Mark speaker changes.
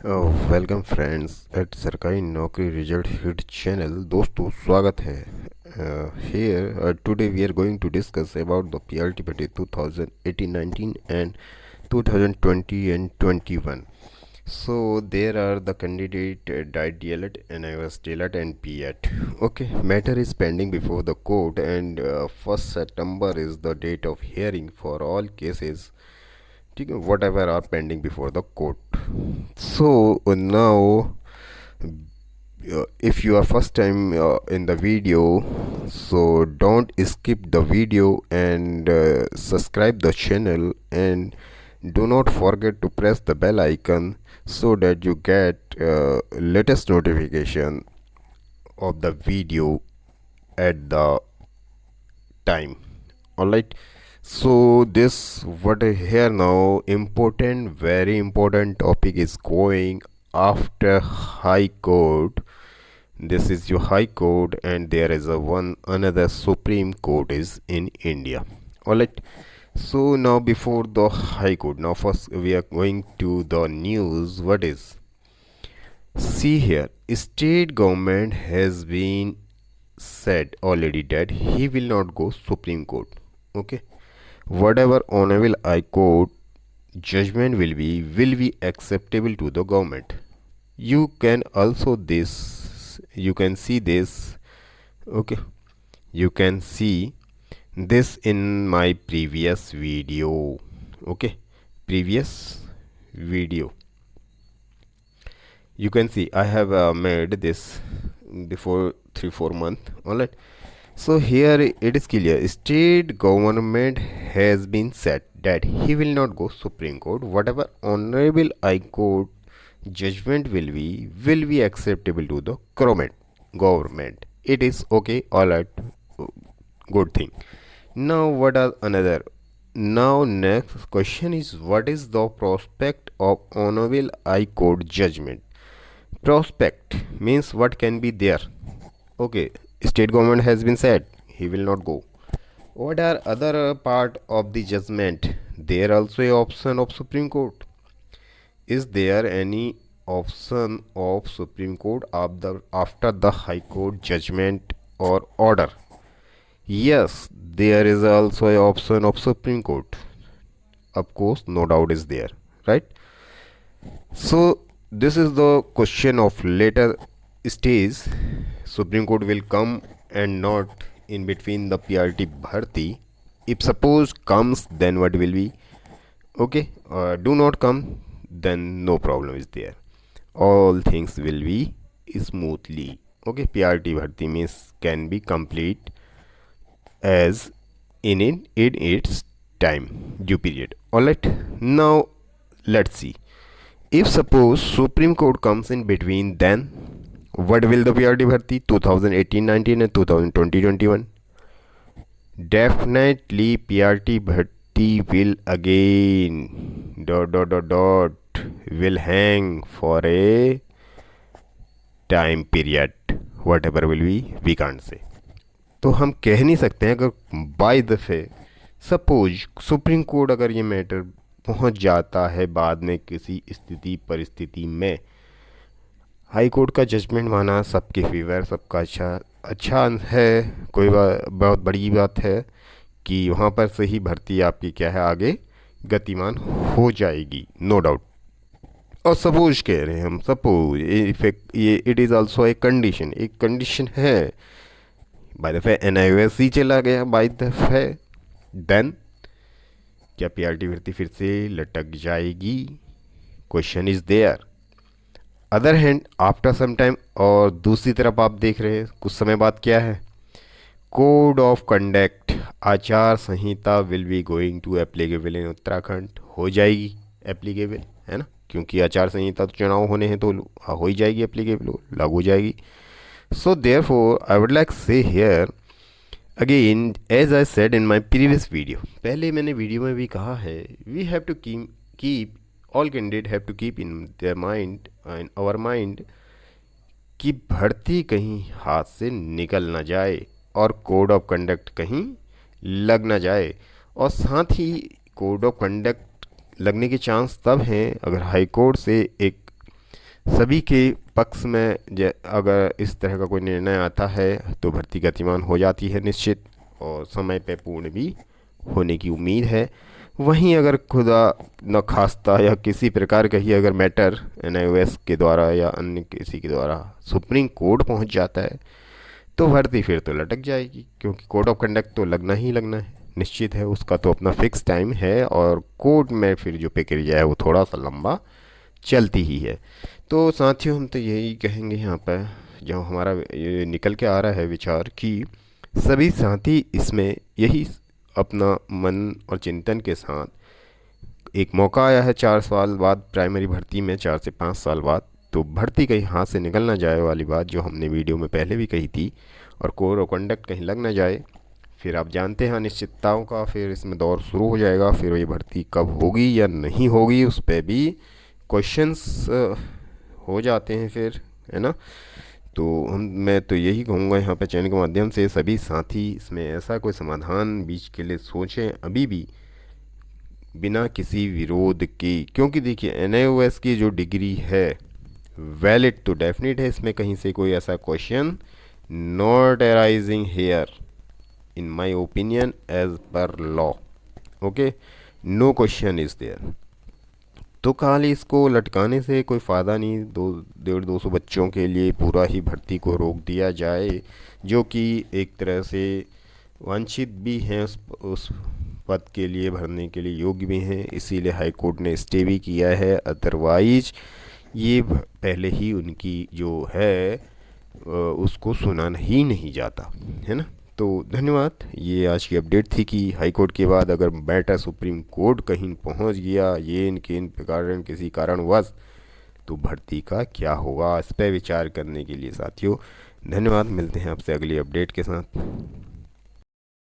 Speaker 1: Welcome friends at सरकारी नौकरी result hit channel. दोस्तों स्वागत है। Here today we are going to discuss about the PRT Bhatti 2018-19 and 2020 and 21. So there are the candidate died DLED, NIOS DLED and PET. Okay, matter is pending before the court and 1st September is the date of hearing for all cases. ठीक है, whatever are pending before the court. So now, if you are first time in the video, so don't skip the video and subscribe the channel, and do not forget to press the bell icon so that you get latest notification of the video at the time. All right, so this what here now important, very important topic is going after high court. This is your high court and there is a one another supreme court is in India. All right, so now before the high court, now first we are going to the news. What is, see here, state government has been said already that he will not go supreme court. Okay, whatever honorable high court judgment will be acceptable to the government. You can also this, you can see this. Okay, you can see this in my previous video. Okay, previous video, you can see I have made this before 3-4 months. All right, so here it is clear, state government has been said that he will not go supreme court. Whatever honorable high court judgment will be acceptable to the government. It is okay. All right, good thing. Now what are another, now next question is, what is the prospect of honorable high court judgment? Prospect means what can be there. Okay, state government has been said he will not go. What are other part of the judgment? There also a option of Supreme Court. Is there any option of Supreme Court after the High Court judgment or order? Yes, there is also a option of Supreme Court. Of course, no doubt is there, right? So this is the question of later stage. Supreme Court will come and not in between the PRT Bharti. If suppose comes, then what will be? Okay, do not come, then no problem is there. All things will be smoothly. Okay, PRT Bharti means can be complete as in its time due period. All right, now let's see. If suppose Supreme Court comes in between, then what will the PRT Bharti 2018-19 and 2020-21? Definitely PRT Bharti will again will hang for a time period. Whatever will be, we can't say. तो हम कह नहीं सकते हैं, अगर bye दफ़े suppose supreme court अगर ये मैटर पहुंच जाता है बाद में किसी स्थिति परिस्थिति में, हाई कोर्ट का जजमेंट माना सबके फेवर, सबका अच्छा है, कोई बहुत बड़ी बात है कि वहाँ पर से ही भर्ती आपकी क्या है आगे गतिमान हो जाएगी, नो डाउट। और सपोज कह रहे हैं हम, सपोज इफेक्ट ये it is also a condition, एक कंडीशन है, बाय दफ़े NIOS ही चला गया बाय दफ़े, देन क्या PRT भर्ती फिर से लटक जाएगी? Question is there. Other hand after some time, और दूसरी तरफ आप देख रहे हैं कुछ समय बाद क्या है, कोड ऑफ कंडक्ट आचार संहिता will be going to applicable in Uttarakhand, हो जाएगी एप्लीकेबल, है ना, क्योंकि आचार संहिता तो चुनाव होने हैं तो हो ही जाएगी एप्लीकेबल, लागू हो जाएगी। So therefore I would like say here again, as I said in my previous video, पहले मैंने वीडियो में भी कहा है, we have to keep all candidate have to keep in their mind, in our mind, कि भर्ती कहीं हाथ से निकल ना जाए और कोड ऑफ कंडक्ट कहीं लग ना जाए। और साथ ही कोड ऑफ कंडक्ट लगने के चांस तब हैं अगर हाई कोर्ट से एक सभी के पक्ष में अगर इस तरह का कोई निर्णय आता है तो भर्ती गतिमान हो जाती है निश्चित, और समय पे पूर्ण भी होने की उम्मीद है। वहीं अगर खुदा न खास्ता या किसी प्रकार का ही अगर मैटर एनआईओएस के द्वारा या अन्य किसी के द्वारा सुप्रीम कोर्ट पहुंच जाता है तो भर्ती फिर तो लटक जाएगी, क्योंकि कोड ऑफ कंडक्ट तो लगना ही लगना है, निश्चित है, उसका तो अपना फिक्स टाइम है, और कोर्ट में फिर जो प्रक्रिया है वो थोड़ा सा लंबा चलती ही है। तो साथियों हम तो यही कहेंगे यहाँ पर, जो हमारा ये निकल के आ रहा है विचार, कि सभी साथी इसमें यही अपना मन और चिंतन के साथ, एक मौका आया है 4 साल बाद प्राइमरी भर्ती में, 4 से 5 साल बाद, तो भर्ती कहीं हाथ से निकल ना जाए वाली बात जो हमने वीडियो में पहले भी कही थी, और कोड ऑफ कंडक्ट कहीं लग ना जाए, फिर आप जानते हैं अनिश्चितताओं का फिर इसमें दौर शुरू हो जाएगा। फिर ये भर्ती कब होगी या नहीं होगी उस पर भी क्वेश्चंस हो जाते हैं फिर, है ना। तो मैं तो यही कहूँगा यहाँ पे चैनल के माध्यम से सभी साथी इसमें ऐसा कोई समाधान बीच के लिए सोचें अभी भी, बिना किसी विरोध की, क्योंकि देखिए एनआईओएस की जो डिग्री है वैलिड तो डेफिनेट है, इसमें कहीं से कोई ऐसा question not arising here in my opinion as per law, okay, no question is there. तो खाली इसको लटकाने से कोई फ़ायदा नहीं, 150-200 बच्चों के लिए पूरा ही भर्ती को रोक दिया जाए, जो कि एक तरह से वांछित भी हैं, उस पद के लिए भरने के लिए योग्य भी हैं, इसीलिए हाई कोर्ट ने स्टे भी किया है। अदरवाइज ये पहले ही उनकी जो है उसको सुना ही नहीं जाता, है ना। तो धन्यवाद, ये आज की अपडेट थी कि हाई कोर्ट के बाद अगर मैटर सुप्रीम कोर्ट कहीं पहुंच गया ये इनके इन कारण किसी कारणवश, तो भर्ती का क्या होगा, इस पर विचार करने के लिए साथियों धन्यवाद। मिलते हैं आपसे अगली अपडेट के साथ।